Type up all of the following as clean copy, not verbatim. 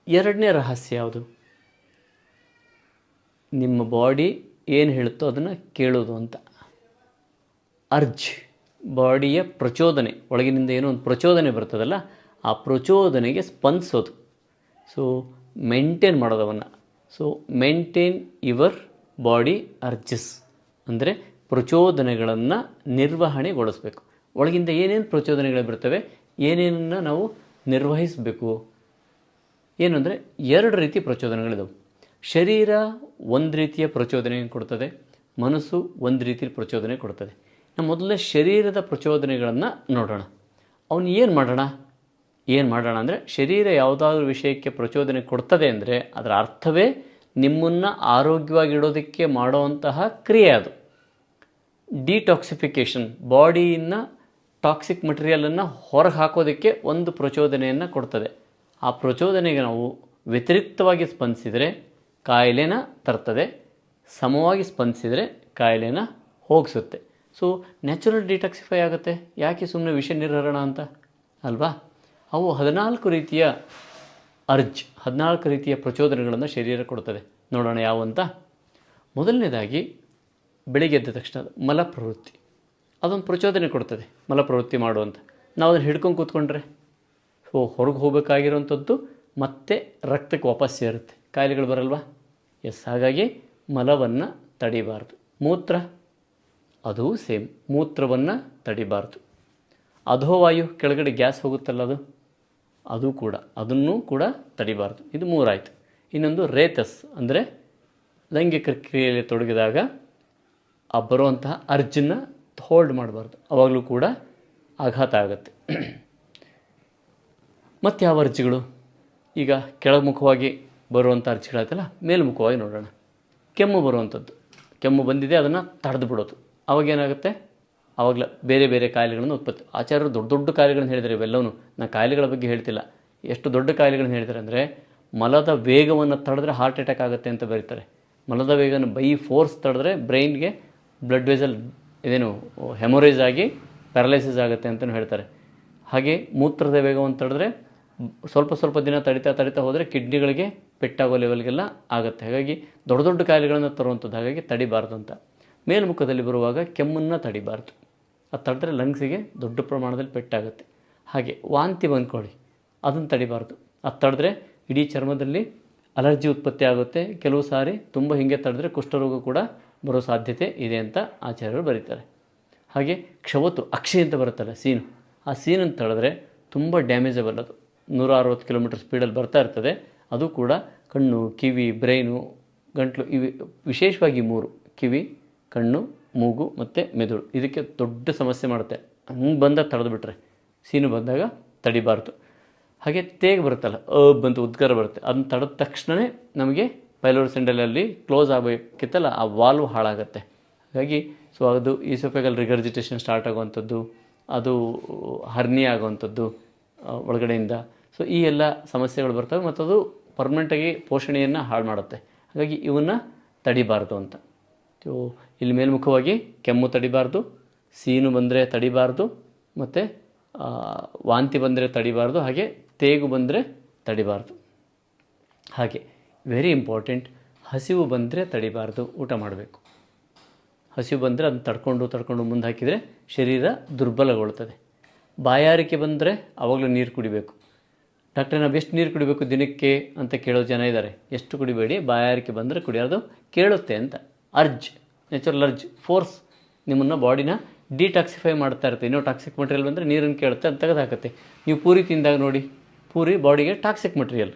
ಎರಡನೇ ರಹಸ್ಯ ಯಾವುದು? ನಿಮ್ಮ ಬಾಡಿ ಏನು ಹೇಳುತ್ತೋ ಅದನ್ನು ಕೇಳೋದು ಅಂತ. ಅರ್ಜ್, ಬಾಡಿಯ ಪ್ರಚೋದನೆ, ಒಳಗಿನಿಂದ ಏನೋ ಒಂದು ಪ್ರಚೋದನೆ ಬರ್ತದಲ್ಲ, ಆ ಪ್ರಚೋದನೆಗೆ ಸ್ಪಂದಿಸೋದು. ಸೊ ಮೇಂಟೈನ್ ಮಾಡೋದವನ್ನು. So maintain your body urges ಅಂದರೆ ಪ್ರಚೋದನೆಗಳನ್ನು ನಿರ್ವಹಣೆಗೊಳಿಸಬೇಕು. ಒಳಗಿಂದ ಏನೇನು ಪ್ರಚೋದನೆಗಳು ಬರ್ತವೆ, ಏನೇನನ್ನು ನಾವು ನಿರ್ವಹಿಸಬೇಕು. ಏನು ಅಂದರೆ 2 ರೀತಿ ಪ್ರಚೋದನೆಗಳಿದಾವೆ. ಶರೀರ ಒಂದು ರೀತಿಯ ಪ್ರಚೋದನೆ ಕೊಡ್ತದೆ, ಮನಸ್ಸು ಒಂದು ರೀತಿಯ ಪ್ರಚೋದನೆ ಕೊಡ್ತದೆ. ನಾವು ಮೊದಲೇ ಶರೀರದ ಪ್ರಚೋದನೆಗಳನ್ನು ನೋಡೋಣ. ಅವನು ಏನು ಮಾಡೋಣ ಅಂದರೆ, ಶರೀರ ಯಾವುದಾದ್ರೂ ವಿಷಯಕ್ಕೆ ಪ್ರಚೋದನೆ ಕೊಡ್ತದೆ ಅಂದರೆ ಅದರ ಅರ್ಥವೇ ನಿಮ್ಮನ್ನು ಆರೋಗ್ಯವಾಗಿಡೋದಕ್ಕೆ ಮಾಡುವಂತಹ ಕ್ರಿಯೆ ಅದು. ಡಿಟಾಕ್ಸಿಫಿಕೇಷನ್, ಬಾಡಿಯನ್ನು ಟಾಕ್ಸಿಕ್ ಮಟೀರಿಯಲನ್ನು ಹೊರಗೆ ಹಾಕೋದಕ್ಕೆ ಒಂದು ಪ್ರಚೋದನೆಯನ್ನು ಕೊಡ್ತದೆ. ಆ ಪ್ರಚೋದನೆಗೆ ನಾವು ವ್ಯತಿರಿಕ್ತವಾಗಿ ಸ್ಪಂದಿಸಿದರೆ ಕಾಯಿಲೆನ ತರ್ತದೆ, ಸಮವಾಗಿ ಸ್ಪಂದಿಸಿದರೆ ಕಾಯಿಲೆನ ಹೋಗಿಸುತ್ತೆ. ಸೊ ನ್ಯಾಚುರಲ್ ಡಿಟಾಕ್ಸಿಫೈ ಆಗುತ್ತೆ. ಯಾಕೆ ಸುಮ್ಮನೆ ವಿಷ ನಿರ್ಹರಣ ಅಂತ ಅಲ್ವಾ? ಅವು 14 ರೀತಿಯ 14 ರೀತಿಯ ಪ್ರಚೋದನೆಗಳನ್ನು ಶರೀರ ಕೊಡ್ತದೆ. ನೋಡೋಣ ಯಾವಂತ. ಮೊದಲನೇದಾಗಿ ಬೆಳಿಗ್ಗೆ ಎದ್ದ ತಕ್ಷಣ ಮಲ ಪ್ರವೃತ್ತಿ, ಅದೊಂದು ಪ್ರಚೋದನೆ ಕೊಡ್ತದೆ ಮಲ ಪ್ರವೃತ್ತಿ ಮಾಡುವಂಥ. ನಾವು ಅದನ್ನು ಹಿಡ್ಕೊಂಡು ಕೂತ್ಕೊಂಡ್ರೆ ಹೊರಗೆ ಹೋಗಬೇಕಾಗಿರೋವಂಥದ್ದು ಮತ್ತೆ ರಕ್ತಕ್ಕೆ ವಾಪಸ್ ಸೇರುತ್ತೆ, ಕಾಯಿಲೆಗಳು ಬರಲ್ವಾ? ಎಸ್, ಹಾಗಾಗಿ ಮಲವನ್ನು ತಡಿಬಾರ್ದು. ಮೂತ್ರ, ಅದು ಸೇಮ್, ಮೂತ್ರವನ್ನು ತಡಿಬಾರ್ದು. ಅಧೋವಾಯು, ಕೆಳಗಡೆ ಗ್ಯಾಸ್ ಹೋಗುತ್ತಲ್ಲ ಅದು ಕೂಡ, ಅದನ್ನು ಕೂಡ ತಡಿಬಾರ್ದು. ಇದು 3 ಆಯಿತು. ಇನ್ನೊಂದು ರೇತಸ್ ಅಂದರೆ ಲೈಂಗಿಕ ಕ್ರಿಯೆಯಲ್ಲಿ ತೊಡಗಿದಾಗ ಆ ಬರುವಂತಹ ಅರ್ಜನ್ನು ಹೋಲ್ಡ್ ಮಾಡಬಾರ್ದು, ಅವಾಗಲೂ ಕೂಡ ಆಘಾತ ಆಗುತ್ತೆ. ಮತ್ತು ಯಾವ ಅರ್ಜಿಗಳು? ಈಗ ಕೆಳಮುಖವಾಗಿ ಬರುವಂಥ ಅರ್ಜಿಗಳಾಯ್ತಲ್ಲ, ಮೇಲ್ಮುಖವಾಗಿ ನೋಡೋಣ. ಕೆಮ್ಮು ಬರುವಂಥದ್ದು, ಕೆಮ್ಮು ಬಂದಿದೆ ಅದನ್ನು ತಡೆದು ಬಿಡೋದು. ಅವಾಗೇನಾಗುತ್ತೆ? ಆವಾಗಲ ಬೇರೆ ಬೇರೆ ಕಾಯಿಲೆಗಳನ್ನು ಉತ್ಪತ್ತಿ. ಆಚಾರ್ಯರು ದೊಡ್ಡ ದೊಡ್ಡ ಕಾಯಿಲೆಗಳನ್ನು ಹೇಳಿದ್ದಾರೆ. ಇವೆಲ್ಲವೂ ನಾನು ಕಾಯಿಲೆಗಳ ಬಗ್ಗೆ ಹೇಳ್ತಿಲ್ಲ. ಎಷ್ಟು ದೊಡ್ಡ ಕಾಯಿಲೆಗಳನ್ನು ಹೇಳ್ತಾರೆ ಅಂದರೆ, ಮಲದ ವೇಗವನ್ನು ತಡೆದ್ರೆ ಹಾರ್ಟ್ ಅಟ್ಯಾಕ್ ಆಗುತ್ತೆ ಅಂತ ಬರೀತಾರೆ. ಮಲದ ವೇಗವನ್ನು ಬೈ ಫೋರ್ಸ್ ತಡೆದ್ರೆ ಬ್ರೈನ್ಗೆ ಬ್ಲಡ್ ವೆಸಲ್ ಇದೇನು ಹೆಮೊರೇಜ್ ಆಗಿ ಪ್ಯಾರಲೈಸಿಸ್ ಆಗುತ್ತೆ ಅಂತಲೂ ಹೇಳ್ತಾರೆ. ಹಾಗೆ ಮೂತ್ರದ ವೇಗವನ್ನು ತಡೆದ್ರೆ ಸ್ವಲ್ಪ ದಿನ ತಡಿತಾ ಹೋದರೆ ಕಿಡ್ನಿಗಳಿಗೆ ಪೆಟ್ಟಾಗೋ ಲೆವೆಲ್ಗೆಲ್ಲ ಆಗುತ್ತೆ. ಹಾಗಾಗಿ ದೊಡ್ಡ ದೊಡ್ಡ ಕಾಯಿಲೆಗಳನ್ನು ತರುವಂಥದ್ದು. ಹಾಗಾಗಿ ತಡಿಬಾರ್ದು ಅಂತ. ಮೇಲ್ಮುಖದಲ್ಲಿ ಬರುವಾಗ ಕೆಮ್ಮನ್ನು ತಡಿಬಾರ್ದು, ಅದು ತಡೆದ್ರೆ ಲಂಗ್ಸಿಗೆ ದೊಡ್ಡ ಪ್ರಮಾಣದಲ್ಲಿ ಪೆಟ್ಟಾಗುತ್ತೆ. ಹಾಗೆ ವಾಂತಿ ಬಂದ್ಕೊಳ್ಳಿ, ಅದನ್ನು ತಡಿಬಾರ್ದು, ಅದು ತಡೆದ್ರೆ ಇಡೀ ಚರ್ಮದಲ್ಲಿ ಅಲರ್ಜಿ ಉತ್ಪತ್ತಿ ಆಗುತ್ತೆ. ಕೆಲವು ಸಾರಿ ತುಂಬ ಹಿಂಗೆ ತಡೆದ್ರೆ ಕುಷ್ಠರೋಗ ಕೂಡ ಬರೋ ಸಾಧ್ಯತೆ ಇದೆ ಅಂತ ಆಚಾರ್ಯರು ಬರೀತಾರೆ. ಹಾಗೆ ಕ್ಷವತ್ತು, ಅಕ್ಷಿ ಅಂತ ಬರುತ್ತಲ್ಲ ಸೀನು, ಆ ಸೀನನ್ನು ತಡೆದ್ರೆ ತುಂಬ ಡ್ಯಾಮೇಜಬಲ್. ಅದು 160 ಕಿಲೋಮೀಟರ್ ಸ್ಪೀಡಲ್ಲಿ ಬರ್ತಾ ಇರ್ತದೆ. ಅದು ಕೂಡ ಕಣ್ಣು, ಕಿವಿ, ಬ್ರೈನು, ಗಂಟ್ಲು, ಇವು ವಿಶೇಷವಾಗಿ 3: ಕಿವಿ, ಕಣ್ಣು, ಮೂಗು ಮತ್ತು ಮೆದುಳು. ಇದಕ್ಕೆ ದೊಡ್ಡ ಸಮಸ್ಯೆ ಮಾಡುತ್ತೆ. ಹಂಗೆ ಬಂದಾಗ ತಡೆದುಬಿಟ್ರೆ, ಸೀನು ಬಂದಾಗ ತಡಿಬಾರ್ದು. ಹಾಗೆ ತೇಗ ಬರುತ್ತಲ್ಲ, ಬಂತು ಉದ್ಗಾರ ಬರುತ್ತೆ, ಅದನ್ನು ತಡೆದ ತಕ್ಷಣವೇ ನಮಗೆ ಪೈಲೋರಿ ಸೆಂಡಲಲ್ಲಿ ಕ್ಲೋಸ್ ಆಗಬೇಕಿತ್ತಲ್ಲ, ಆ ವಾಲ್ವ್ ಹಾಳಾಗುತ್ತೆ. ಹಾಗಾಗಿ ಅದು ಈಸೋಫೆಗಲ್ ರಿಗರ್ಜಿಟೇಷನ್ ಸ್ಟಾರ್ಟ್ ಆಗುವಂಥದ್ದು, ಅದು ಹರ್ನಿ ಆಗುವಂಥದ್ದು ಒಳಗಡೆಯಿಂದ. ಈ ಎಲ್ಲ ಸಮಸ್ಯೆಗಳು ಬರ್ತವೆ ಮತ್ತು ಅದು ಪರ್ಮನೆಂಟಾಗಿ ಪೋಷಣೆಯನ್ನು ಹಾಳು ಮಾಡುತ್ತೆ. ಹಾಗಾಗಿ ಇವನ್ನು ತಡಿಬಾರ್ದು ಅಂತ. ಇಲ್ಲಿ ಮೇಲ್ಮುಖವಾಗಿ ಕೆಮ್ಮು ತಡಿಬಾರ್ದು, ಸೀನು ಬಂದರೆ ತಡಿಬಾರ್ದು, ಮತ್ತು ವಾಂತಿ ಬಂದರೆ ತಡಿಬಾರ್ದು, ಹಾಗೆ ತೇಗು ಬಂದರೆ ತಡಿಬಾರ್ದು. ಹಾಗೆ ವೆರಿ ಇಂಪಾರ್ಟೆಂಟ್, ಹಸಿವು ಬಂದರೆ ತಡಿಬಾರ್ದು, ಊಟ ಮಾಡಬೇಕು. ಹಸಿವು ಬಂದರೆ ಅದನ್ನು ತಡ್ಕೊಂಡು ಮುಂದೆ ಹಾಕಿದರೆ ಶರೀರ ದುರ್ಬಲಗೊಳ್ಳುತ್ತದೆ. ಬಾಯಾರಿಕೆ ಬಂದರೆ ಆವಾಗಲೂ ನೀರು ಕುಡಿಬೇಕು. ಡಾಕ್ಟ್ರೆ, ನಾವು ಎಷ್ಟು ನೀರು ಕುಡಿಬೇಕು ದಿನಕ್ಕೆ ಅಂತ ಕೇಳೋ ಜನ ಇದ್ದಾರೆ. ಎಷ್ಟು ಕುಡಿಬೇಡಿ, ಬಾಯಾರಿಕೆ ಬಂದರೆ ಕುಡಿಯೋದು ಕೇಳುತ್ತೆ ಅಂತ. ಅರ್ಜ್, ನ್ಯಾಚುರಲ್ ಅರ್ಜ್, ಫೋರ್ಸ್ ನಿಮ್ಮನ್ನು ಬಾಡಿನ ಡಿಟಾಕ್ಸಿಫೈ ಮಾಡ್ತಾ ಇರುತ್ತೆ. ಇನ್ನೂ ಟಾಕ್ಸಿಕ್ ಮಟೀರಿಯಲ್ ಬಂದರೆ ನೀರನ್ನು ಕೇಳುತ್ತೆ, ಅದು ತೆಗೆದು ಹಾಕುತ್ತೆ. ನೀವು ಪೂರಿ ತಿಂದಾಗ ನೋಡಿ, ಪೂರಿ ಬಾಡಿಗೆ ಟಾಕ್ಸಿಕ್ ಮಟೀರಿಯಲ್.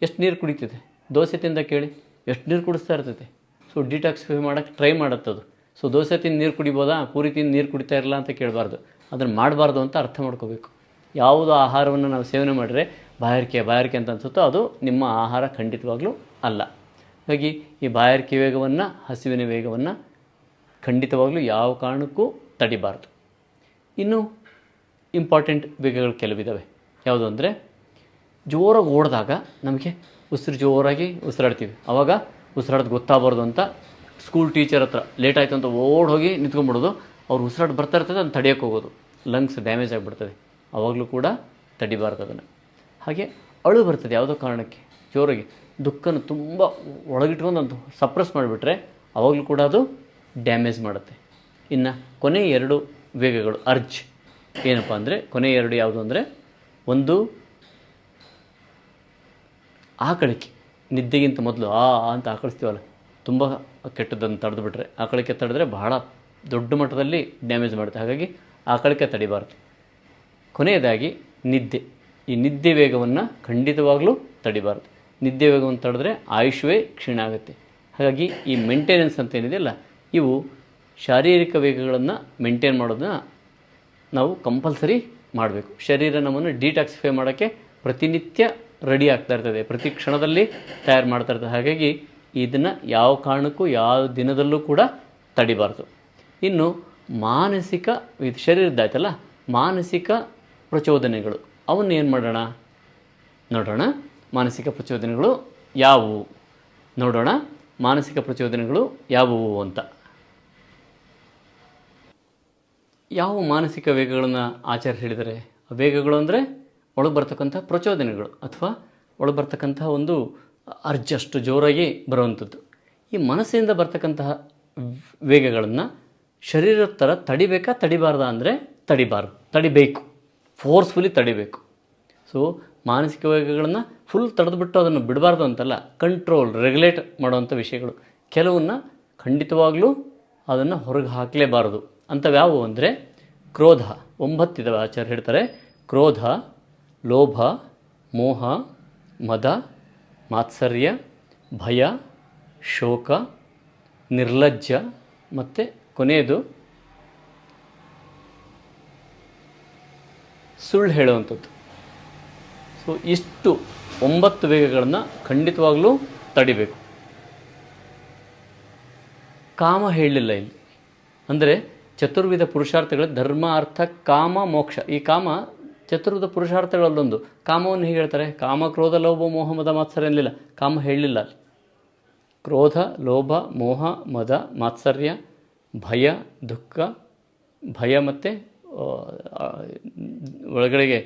ಎಷ್ಟು ನೀರು ಕುಡಿತಿದೆ? ದೋಸೆ ತಿಂದಾಗ ಕೇಳಿ, ಎಷ್ಟು ನೀರು ಕುಡಿಸ್ತಾ ಇರ್ತೈತೆ. ಡಿಟಾಕ್ಸಿಫೈ ಮಾಡೋಕ್ಕೆ ಟ್ರೈ ಮಾಡುತ್ತದು. ದೋಸೆ ತಿಂದು ನೀರು ಕುಡಿಬೋದಾ, ಪೂರಿ ತಿಂದು ನೀರು ಕುಡಿತಾ ಇರಲ್ಲ ಅಂತ ಕೇಳಬಾರ್ದು. ಅದನ್ನು ಮಾಡಬಾರ್ದು ಅಂತ ಅರ್ಥ ಮಾಡ್ಕೋಬೇಕು. ಯಾವುದು ಆಹಾರವನ್ನು ನಾವು ಸೇವನೆ ಮಾಡಿದ್ರೆ ಬಾಯಾರಿಕೆ ಅಂತ ಅನಿಸುತ್ತೋ ಅದು ನಿಮ್ಮ ಆಹಾರ ಖಂಡಿತವಾಗ್ಲೂ ಅಲ್ಲ. ಹಾಗಾಗಿ ಈ ಬಾಯಾರಿಕೆ ವೇಗವನ್ನು, ಹಸಿವಿನ ವೇಗವನ್ನು ಖಂಡಿತವಾಗ್ಲೂ ಯಾವ ಕಾರಣಕ್ಕೂ ತಡಿಬಾರ್ದು. ಇನ್ನು ಇಂಪಾರ್ಟೆಂಟ್ ವೇಗಗಳು ಕೆಲವಿದ್ದಾವೆ. ಯಾವುದು ಅಂದರೆ, ಜೋರಾಗಿ ಓಡಿದಾಗ ನಮಗೆ ಜೋರಾಗಿ ಉಸಿರಾಡ್ತೀವಿ. ಆವಾಗ ಉಸಿರಾಡೋದು ಗೊತ್ತಾಗಬಾರ್ದು ಅಂತ ಸ್ಕೂಲ್ ಟೀಚರ್ ಹತ್ರ ಲೇಟ್ ಆಯಿತು ಅಂತ ಓಡೋಗಿ ನಿಂತ್ಕೊಂಡ್ಬಿಡೋದು. ಅವ್ರು ಉಸಿರಾಟ ಬರ್ತಾ ಇರ್ತದೆ, ಅದನ್ನು ತಡೆಯೋಕ್ಕೆ ಹೋಗೋದು, ಲಂಗ್ಸ್ ಡ್ಯಾಮೇಜ್ ಆಗಿಬಿಡ್ತದೆ. ಆವಾಗಲೂ ಕೂಡ ತಡಿಬಾರ್ದು ಅದನ್ನು. ಹಾಗೆ ಅಳು ಬರ್ತದೆ ಯಾವುದೋ ಕಾರಣಕ್ಕೆ, ಜೋರಾಗಿ ದುಃಖನ ತುಂಬ ಒಳಗಿಟ್ಕೊಂಡು ಅಂತ ಸಪ್ರೆಸ್ ಮಾಡಿಬಿಟ್ರೆ ಅವಾಗಲೂ ಕೂಡ ಅದು ಡ್ಯಾಮೇಜ್ ಮಾಡುತ್ತೆ. ಇನ್ನು ಕೊನೆ 2 ವೇಗಗಳು ಅರ್ಜ್ ಏನಪ್ಪ ಅಂದರೆ, ಕೊನೆ 2 ಯಾವುದು ಅಂದರೆ, ಒಂದು ಆಕಳಿಕೆ. ನಿದ್ದೆಗಿಂತ ಮೊದಲು ಅಂತ ಆಕಳಿಸ್ತೀವಲ್ಲ, ತುಂಬ ಕೆಟ್ಟದ್ದನ್ನು ತಡೆದುಬಿಟ್ರೆ, ಆಕಳಿಕೆ ತಡೆದ್ರೆ ಬಹಳ ದೊಡ್ಡ ಮಟ್ಟದಲ್ಲಿ ಡ್ಯಾಮೇಜ್ ಮಾಡುತ್ತೆ. ಹಾಗಾಗಿ ಆಕಳಿಕೆ ತಡಿಬಾರ್ದು. ಕೊನೆಯದಾಗಿ ನಿದ್ದೆ. ಈ ನಿದ್ದೆ ವೇಗವನ್ನು ಖಂಡಿತವಾಗಲೂ ತಡಿಬಾರ್ದು. ನಿದ್ದೆ ವೇಗವನ್ನು ತಡೆದ್ರೆ ಆಯುಷ್ಯವೇ ಕ್ಷೀಣ ಆಗುತ್ತೆ. ಹಾಗಾಗಿ ಈ ಮೇಂಟೆನೆನ್ಸ್ ಅಂತ ಏನಿದೆಯಲ್ಲ, ಇವು ಶಾರೀರಿಕ ವೇಗಗಳನ್ನು ಮೇಂಟೈನ್ ಮಾಡೋದನ್ನ ನಾವು ಕಂಪಲ್ಸರಿ ಮಾಡಬೇಕು. ಶರೀರ ನಮ್ಮನ್ನು ಡಿಟಾಕ್ಸಿಫೈ ಮಾಡೋಕ್ಕೆ ಪ್ರತಿನಿತ್ಯ ರೆಡಿ ಆಗ್ತಾ ಇರ್ತದೆ, ಪ್ರತಿ ಕ್ಷಣದಲ್ಲಿ ತಯಾರು ಮಾಡ್ತಾ ಇರ್ತದೆ. ಹಾಗಾಗಿ ಇದನ್ನು ಯಾವ ಕಾರಣಕ್ಕೂ ಯಾವ ದಿನದಲ್ಲೂ ಕೂಡ ತಡಿಬಾರ್ದು. ಇನ್ನು ಮಾನಸಿಕ, ಇದು ಶರೀರದ್ದಾಯ್ತಲ್ಲ, ಮಾನಸಿಕ ಪ್ರಚೋದನೆಗಳು ಅವನ್ನು ಏನು ಮಾಡೋಣ ನೋಡೋಣ. ಮಾನಸಿಕ ಪ್ರಚೋದನೆಗಳು ಯಾವುವು ನೋಡೋಣ. ಮಾನಸಿಕ ಪ್ರಚೋದನೆಗಳು ಯಾವುವು ಅಂತ. ಯಾವ ಮಾನಸಿಕ ವೇಗಗಳನ್ನು ಆಚಾರ್ಯ ಹೇಳಿದರೆ, ವೇಗಗಳು ಅಂದರೆ ಒಳಗೆ ಬರ್ತಕ್ಕಂಥ ಪ್ರಚೋದನೆಗಳು ಅಥವಾ ಒಳಗೆ ಬರ್ತಕ್ಕಂತಹ ಒಂದು ಅರ್ಜಷ್ಟು ಜೋರಾಗಿ ಬರುವಂಥದ್ದು. ಈ ಮನಸ್ಸಿನಿಂದ ಬರ್ತಕ್ಕಂತಹ ವೇಗಗಳನ್ನು ಶರೀರದ ಥರ ತಡಿಬೇಕಾ ತಡಿಬಾರ್ದಾ ಅಂದರೆ ತಡಿಬಾರ್ದು, ತಡಿಬೇಕು, ಫೋರ್ಸ್ಫುಲಿ ತಡಿಬೇಕು. ಸೊ ಮಾನಸಿಕ ವೇಗಗಳನ್ನು ಫುಲ್ ತಡೆದುಬಿಟ್ಟು ಅದನ್ನು ಬಿಡಬಾರ್ದು ಅಂತಲ್ಲ, ಕಂಟ್ರೋಲ್, ರೆಗ್ಯುಲೇಟ್ ಮಾಡುವಂಥ ವಿಷಯಗಳು. ಕೆಲವನ್ನ ಖಂಡಿತವಾಗಲೂ ಅದನ್ನು ಹೊರಗೆ ಹಾಕಲೇಬಾರದು. ಅಂಥವ್ಯಾವು ಅಂದರೆ ಕ್ರೋಧ. 9 ಇದಾವೆ ಆಚಾರ್ಯ ಹೇಳ್ತಾರೆ. ಕ್ರೋಧ, ಲೋಭ, ಮೋಹ, ಮದ, ಮಾತ್ಸರ್ಯ, ಭಯ, ಶೋಕ, ನಿರ್ಲಜ್ಜ ಮತ್ತು ಕೊನೆಯದು ಸುಳ್ಳು ಹೇಳುವಂಥದ್ದು. ಸೊ ಇಷ್ಟು 9 ವೇಗಗಳನ್ನು ಖಂಡಿತವಾಗಲೂ ತಡಿಬೇಕು. ಕಾಮ ಹೇಳಲಿಲ್ಲ ಇಲ್ಲಿ. ಅಂದರೆ ಚತುರ್ವಿಧ ಪುರುಷಾರ್ಥಗಳು ಧರ್ಮ, ಅರ್ಥ, ಕಾಮ, ಮೋಕ್ಷ. ಈ ಕಾಮ ಚತುರ್ವಿಧ ಪುರುಷಾರ್ಥಗಳಲ್ಲೊಂದು. ಕಾಮವನ್ನು ಹೀಗೆ ಹೇಳ್ತಾರೆ, ಕಾಮ, ಕ್ರೋಧ, ಲೋಭ, ಮೋಹ, ಮದ, ಮಾತ್ಸರ್ಯ ಅನ್ನಲಿಲ್ಲ. ಕಾಮ ಹೇಳಲಿಲ್ಲ ಅಲ್ಲಿ. ಕ್ರೋಧ, ಲೋಭ, ಮೋಹ, ಮದ, ಮಾತ್ಸರ್ಯ, ಭಯ, ದುಃಖ, ಭಯ ಮತ್ತು ಒಳಗಡೆಗೆ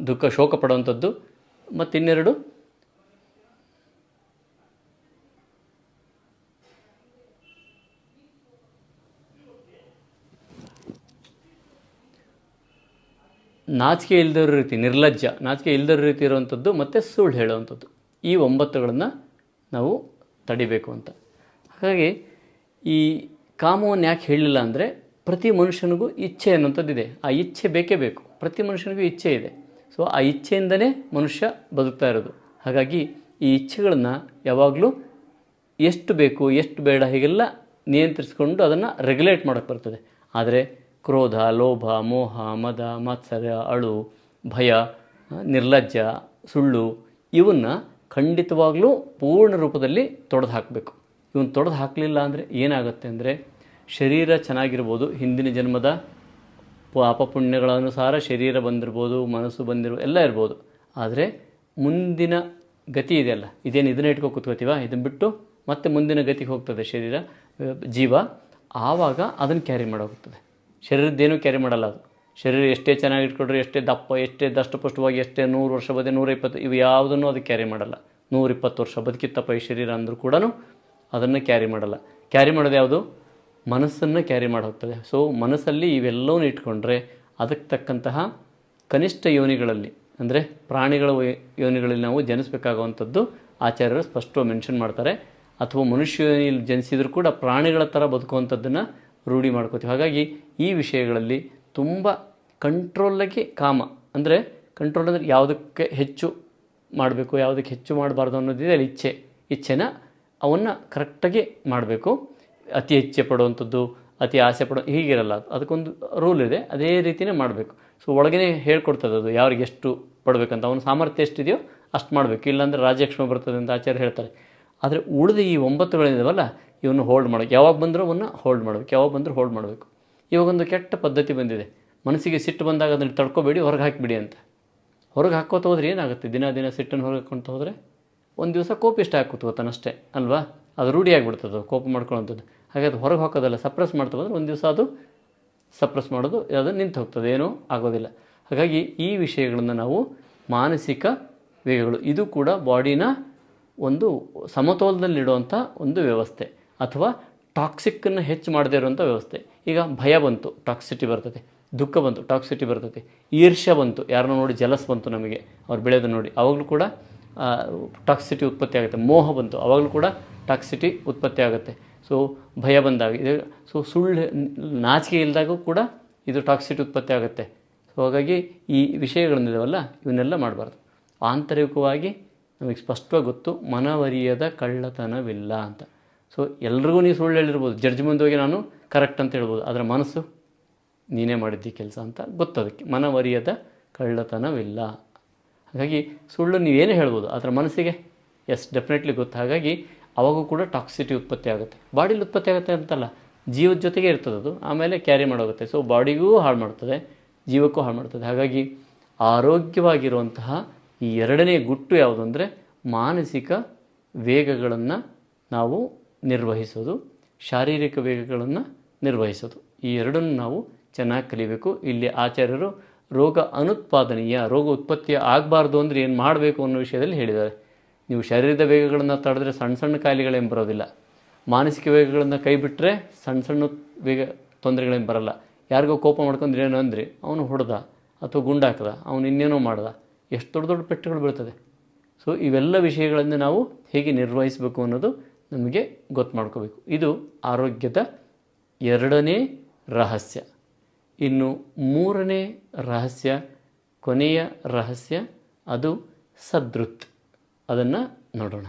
ದುಃಖ, ಶೋಕ ಪಡುವಂಥದ್ದು. ಮತ್ತು ಇನ್ನೆರಡು ನಾಚಿಕೆ ಇಲ್ಲದವ್ರ ರೀತಿ, ನಿರ್ಲಜ್ಜ, ನಾಚಿಕೆ ಇಲ್ಲದವ್ರ ರೀತಿ ಇರುವಂಥದ್ದು, ಮತ್ತು ಸುಳ್ಳು ಹೇಳುವಂಥದ್ದು. ಈ 9ಗಳನ್ನು ನಾವು ತಡಿಬೇಕು ಅಂತ. ಹಾಗಾಗಿ ಈ ಕಾಮವನ್ನು ಯಾಕೆ ಹೇಳಲಿಲ್ಲ ಅಂದರೆ, ಪ್ರತಿ ಮನುಷ್ಯನಿಗೂ ಇಚ್ಛೆ ಅನ್ನೋಂಥದ್ದಿದೆ. ಆ ಇಚ್ಛೆ ಬೇಕೇ ಬೇಕು. ಪ್ರತಿ ಮನುಷ್ಯನಿಗೂ ಇಚ್ಛೆ ಇದೆ. ಸೊ ಆ ಇಚ್ಛೆಯಿಂದಲೇ ಮನುಷ್ಯ ಬದುಕ್ತಾ ಇರೋದು. ಹಾಗಾಗಿ ಈ ಇಚ್ಛೆಗಳನ್ನು ಯಾವಾಗಲೂ ಎಷ್ಟು ಬೇಕು ಎಷ್ಟು ಬೇಡ ಹೀಗೆಲ್ಲ ನಿಯಂತ್ರಿಸ್ಕೊಂಡು ಅದನ್ನು ರೆಗ್ಯುಲೇಟ್ ಮಾಡೋಕ್ಕೆ ಬರ್ತದೆ. ಆದರೆ ಕ್ರೋಧ, ಲೋಭ, ಮೋಹ, ಮದ, ಮಾತ್ಸರ್ಯ, ಅಳು, ಭಯ, ನಿರ್ಲಜ್ಜ, ಸುಳ್ಳು ಇವನ್ನು ಖಂಡಿತವಾಗಲೂ ಪೂರ್ಣ ರೂಪದಲ್ಲಿ ತೊಡೆದು ಹಾಕಬೇಕು. ಇವನು ತೊಡೆದು ಹಾಕಲಿಲ್ಲ ಅಂದರೆ ಏನಾಗುತ್ತೆ ಅಂದರೆ, ಶರೀರ ಚೆನ್ನಾಗಿರ್ಬೋದು, ಹಿಂದಿನ ಜನ್ಮದ ಪಾಪ ಪುಣ್ಯಗಳ ಅನುಸಾರ ಶರೀರ ಬಂದಿರ್ಬೋದು, ಮನಸ್ಸು ಬಂದಿರ್ಬೋದು, ಎಲ್ಲ ಇರ್ಬೋದು. ಆದರೆ ಮುಂದಿನ ಗತಿ ಇದೆಯಲ್ಲ, ಇದನ್ನು ಇಟ್ಕೊ ಕೂತ್ಕೋತೀವ, ಇದನ್ನು ಬಿಟ್ಟು ಮತ್ತೆ ಮುಂದಿನ ಗತಿಗೆ ಹೋಗ್ತದೆ ಶರೀರ, ಜೀವ. ಆವಾಗ ಅದನ್ನು ಕ್ಯಾರಿ ಮಾಡೋಗ್ತದೆ. ಶರೀರದ್ದೇನೂ ಕ್ಯಾರಿ ಮಾಡಲ್ಲ ಅದು. ಶರೀರ ಎಷ್ಟೇ ಚೆನ್ನಾಗಿ ಇಟ್ಕೊಂಡ್ರೆ, ಎಷ್ಟೇ ದಪ್ಪ, ಎಷ್ಟೇ ದಷ್ಟಪುಷ್ಟವಾಗಿ, ಎಷ್ಟೇ 100 ವರ್ಷ ಬದೇ 120, ಇವು ಯಾವುದನ್ನು ಅದು ಕ್ಯಾರಿ ಮಾಡಲ್ಲ. 120 ವರ್ಷ ಬದುಕಿತ್ತಪ್ಪ ಈ ಶರೀರ ಅಂದರೂ ಕೂಡ ಅದನ್ನು ಕ್ಯಾರಿ ಮಾಡಲ್ಲ. ಕ್ಯಾರಿ ಮಾಡೋದು ಯಾವುದು? ಮನಸ್ಸನ್ನು ಕ್ಯಾರಿ ಮಾಡಿ ಹೋಗ್ತದೆ. ಸೊ ಮನಸ್ಸಲ್ಲಿ ಇವೆಲ್ಲವೂ ಇಟ್ಕೊಂಡ್ರೆ ಅದಕ್ಕೆ ತಕ್ಕಂತಹ ಕನಿಷ್ಠ ಯೋನಿಗಳಲ್ಲಿ, ಅಂದರೆ ಪ್ರಾಣಿಗಳ ಯೋನಿಗಳಲ್ಲಿ ನಾವು ಜನಿಸಬೇಕಾಗುವಂಥದ್ದು ಆಚಾರ್ಯರು ಸ್ಪಷ್ಟವಾಗಿ ಮೆನ್ಷನ್ ಮಾಡ್ತಾರೆ. ಅಥವಾ ಮನುಷ್ಯ ಯೋನಿಯಲ್ಲಿ ಜನಿಸಿದರೂ ಕೂಡ ಪ್ರಾಣಿಗಳ ಥರ ಬದುಕುವಂಥದ್ದನ್ನು ರೂಢಿ ಮಾಡ್ಕೋತೀವಿ. ಹಾಗಾಗಿ ಈ ವಿಷಯಗಳಲ್ಲಿ ತುಂಬ ಕಂಟ್ರೋಲಾಗಿ ಕಾಮ, ಅಂದರೆ ಕಂಟ್ರೋಲ್ ಅಂದರೆ ಯಾವುದಕ್ಕೆ ಹೆಚ್ಚು ಮಾಡಬೇಕು, ಯಾವುದಕ್ಕೆ ಹೆಚ್ಚು ಮಾಡಬಾರ್ದು ಅನ್ನೋದಿದೆ ಅಲ್ಲಿ. ಇಚ್ಛೆನ ಅವನ್ನು ಕರೆಕ್ಟಾಗಿ ಮಾಡಬೇಕು. ಅತಿ ಇಚ್ಛೆ ಪಡುವಂಥದ್ದು, ಅತಿ ಆಸೆ ಹೀಗಿರಲ್ಲ. ಅದಕ್ಕೊಂದು ರೂಲ್ ಇದೆ, ಅದೇ ರೀತಿಯೇ ಮಾಡಬೇಕು. ಸೊ ಒಳಗೇ ಹೇಳ್ಕೊಡ್ತದೆ ಅದು ಯಾರಿಗೆ ಎಷ್ಟು ಪಡಬೇಕಂತ. ಅವನ ಸಾಮರ್ಥ್ಯ ಎಷ್ಟಿದೆಯೋ ಅಷ್ಟು ಮಾಡಬೇಕು. ಇಲ್ಲಾಂದರೆ ರಾಜ್ಯಕ್ಷಮ ಬರ್ತದೆ ಅಂತ ಆಚಾರ್ಯ ಹೇಳ್ತಾರೆ. ಆದರೆ ಉಳಿದ ಈ 9ಗಳಿದಾವಲ್ಲ, ಇವನ್ನು ಹೋಲ್ಡ್ ಮಾಡಬೇಕು. ಯಾವಾಗ ಬಂದರೂ ಅವನ್ನ ಹೋಲ್ಡ್ ಮಾಡಬೇಕು, ಯಾವಾಗ ಬಂದರೂ ಹೋಲ್ಡ್ ಮಾಡಬೇಕು. ಇವಾಗೊಂದು ಕೆಟ್ಟ ಪದ್ಧತಿ ಬಂದಿದೆ, ಮನಸ್ಸಿಗೆ ಸಿಟ್ಟು ಬಂದಾಗ ಅದನ್ನು ತಡ್ಕೊಬೇಡಿ, ಹೊರಗೆ ಹಾಕಿಬಿಡಿ ಅಂತ. ಹೊರಗೆ ಹಾಕೋತ ಹೋದ್ರೆ ಏನಾಗುತ್ತೆ? ದಿನ ಸಿಟ್ಟನ್ನು ಹೊರಗೆ ಹಾಕ್ಕೊಂತ ಹೋದರೆ ಒಂದು ದಿವಸ ಕೋಪಿಷ್ಟ ಹಾಕಿ ಕೂತ್ಕೋತಾನಷ್ಟೇ ಅಲ್ವಾ? ಅದು ರೂಢಿ ಆಗಿಬಿಡ್ತದೆ ಕೋಪ ಮಾಡ್ಕೊಳ್ಳೋಂಥದ್ದು. ಹಾಗೆ ಅದು ಹೊರಗೆ ಹಾಕೋದಲ್ಲ, ಸಪ್ರೆಸ್ ಮಾಡ್ತಾ ಹೋದ್ರೆ ಒಂದು ದಿವಸ ಅದು ಸಪ್ರೆಸ್ ಮಾಡೋದು ಅದು ನಿಂತು ಹೋಗ್ತದೆ, ಏನೂ ಆಗೋದಿಲ್ಲ. ಹಾಗಾಗಿ ಈ ವಿಷಯಗಳನ್ನು ನಾವು ಮಾನಸಿಕ ವೇಗಗಳು. ಇದು ಕೂಡ ಬಾಡಿನ ಒಂದು ಸಮತೋಲನದಲ್ಲಿಡುವಂಥ ಒಂದು ವ್ಯವಸ್ಥೆ, ಅಥವಾ ಟಾಕ್ಸಿಕ್ಕನ್ನು ಹೆಚ್ಚು ಮಾಡದೇ ಇರುವಂಥ ವ್ಯವಸ್ಥೆ. ಈಗ ಭಯ ಬಂತು, ಟಾಕ್ಸಿಟಿ ಬರ್ತದೆ. ದುಃಖ ಬಂತು, ಟಾಕ್ಸಿಟಿ ಬರ್ತದೆ. ಈರ್ಷ್ಯ ಬಂತು, ಯಾರನ್ನ ನೋಡಿ ಜಲಸ್ ಬಂತು ನಮಗೆ ಅವ್ರು ಬೆಳೆಯೋದು ನೋಡಿ, ಅವಾಗಲೂ ಕೂಡ ಟಾಕ್ಸಿಟಿ ಉತ್ಪತ್ತಿ ಆಗುತ್ತೆ. ಮೋಹ ಬಂತು, ಅವಾಗಲೂ ಕೂಡ ಟಾಕ್ಸಿಟಿ ಉತ್ಪತ್ತಿ ಆಗುತ್ತೆ. ಸೊ ಭಯ ಬಂದಾಗ ಇದು, ಸೊ ಸುಳ್ಳು ನಾಚಿಕೆ ಇಲ್ಲದಾಗೂ ಕೂಡ ಇದು ಟಾಕ್ಸಿಟಿ ಉತ್ಪತ್ತಿ ಆಗುತ್ತೆ. ಸೊ ಹಾಗಾಗಿ ಈ ವಿಷಯಗಳನ್ನಿದಾವಲ್ಲ ಇವನ್ನೆಲ್ಲ ಮಾಡಬಾರ್ದು. ಆಂತರಿಕವಾಗಿ ನಮಗೆ ಸ್ಪಷ್ಟವಾಗಿ ಗೊತ್ತು, ಮನವರಿಯದ ಕಳ್ಳತನವಿಲ್ಲ ಅಂತ. ಸೊ ಎಲ್ರಿಗೂ ನೀವು ಸುಳ್ಳು ಹೇಳಿರ್ಬೋದು, ಜಡ್ಜ್ ಮುಂದೆ ಹೋಗಿ ನಾನು ಕರೆಕ್ಟ್ ಅಂತ ಹೇಳ್ಬೋದು, ಅದರ ಮನಸ್ಸು ನೀನೇ ಮಾಡಿದ್ದಿ ಕೆಲಸ ಅಂತ ಗೊತ್ತದಕ್ಕೆ. ಮನವರಿಯದ ಕಳ್ಳತನವಿಲ್ಲ. ಹಾಗಾಗಿ ಸುಳ್ಳು ನೀವೇನೇ ಹೇಳ್ಬೋದು, ಅದರ ಮನಸ್ಸಿಗೆ ಡೆಫಿನೆಟ್ಲಿ ಗೊತ್ತು. ಹಾಗಾಗಿ ಅವಾಗೂ ಕೂಡ ಟಾಕ್ಸಿಟಿ ಉತ್ಪತ್ತಿ ಆಗುತ್ತೆ. ಬಾಡಿಲಿ ಉತ್ಪತ್ತಿ ಆಗುತ್ತೆ ಅಂತಲ್ಲ, ಜೀವದ ಜೊತೆಗೆ ಇರ್ತದೆ ಅದು, ಆಮೇಲೆ ಕ್ಯಾರಿ ಮಾಡೋಗುತ್ತೆ. ಸೊ ಬಾಡಿಗೂ ಹಾಳು ಮಾಡ್ತದೆ, ಜೀವಕ್ಕೂ ಹಾಳು ಮಾಡ್ತದೆ. ಹಾಗಾಗಿ ಆರೋಗ್ಯವಾಗಿರುವಂತಹ ಈ ಎರಡನೇ ಗುಟ್ಟು ಯಾವುದು ಅಂದರೆ ಮಾನಸಿಕ ವೇಗಗಳನ್ನು ನಾವು ನಿರ್ವಹಿಸೋದು, ಶಾರೀರಿಕ ವೇಗಗಳನ್ನು ನಿರ್ವಹಿಸೋದು. ಈ ಎರಡನ್ನು ನಾವು ಚೆನ್ನಾಗಿ ಕಲಿಬೇಕು. ಇಲ್ಲಿ ಆಚಾರ್ಯರು ರೋಗ ಅನುತ್ಪಾದನೀಯ, ರೋಗ ಉತ್ಪತ್ತಿ ಆಗಬಾರ್ದು ಅಂದರೆ ಏನು ಮಾಡಬೇಕು ಅನ್ನೋ ವಿಷಯದಲ್ಲಿ ಹೇಳಿದ್ದಾರೆ. ನೀವು ಶರೀರದ ವೇಗಗಳನ್ನು ತಡೆದ್ರೆ ಸಣ್ಣ ಸಣ್ಣ ಕಾಯಿಲೆಗಳೇನು ಬರೋದಿಲ್ಲ. ಮಾನಸಿಕ ವೇಗಗಳನ್ನು ಕೈ ಬಿಟ್ಟರೆ ಸಣ್ಣ ಸಣ್ಣ ವೇಗ ತೊಂದರೆಗಳೇನು ಬರಲ್ಲ. ಯಾರಿಗೋ ಕೋಪ ಮಾಡ್ಕೊಂಡ್ರೆ ಏನೋ ಅಂದರೆ ಅವನು ಹೊಡೆದ ಅಥವಾ ಗುಂಡಾಕದ, ಅವನು ಇನ್ನೇನೋ ಮಾಡ್ದ, ಎಷ್ಟು ದೊಡ್ಡ ದೊಡ್ಡ ಪೆಟ್ಟುಗಳು ಬೀಳ್ತದೆ. ಸೊ ಇವೆಲ್ಲ ವಿಷಯಗಳನ್ನು ನಾವು ಹೇಗೆ ನಿರ್ವಹಿಸಬೇಕು ಅನ್ನೋದು ನಮಗೆ ಗೊತ್ತು ಮಾಡ್ಕೋಬೇಕು. ಇದು ಆರೋಗ್ಯದ ಎರಡನೇ ರಹಸ್ಯ. ಇನ್ನು ಮೂರನೇ ರಹಸ್ಯ, ಕೊನೆಯ ರಹಸ್ಯ, ಅದು ಸದೃತ್. ಅದನ್ನು ನೋಡೋಣ.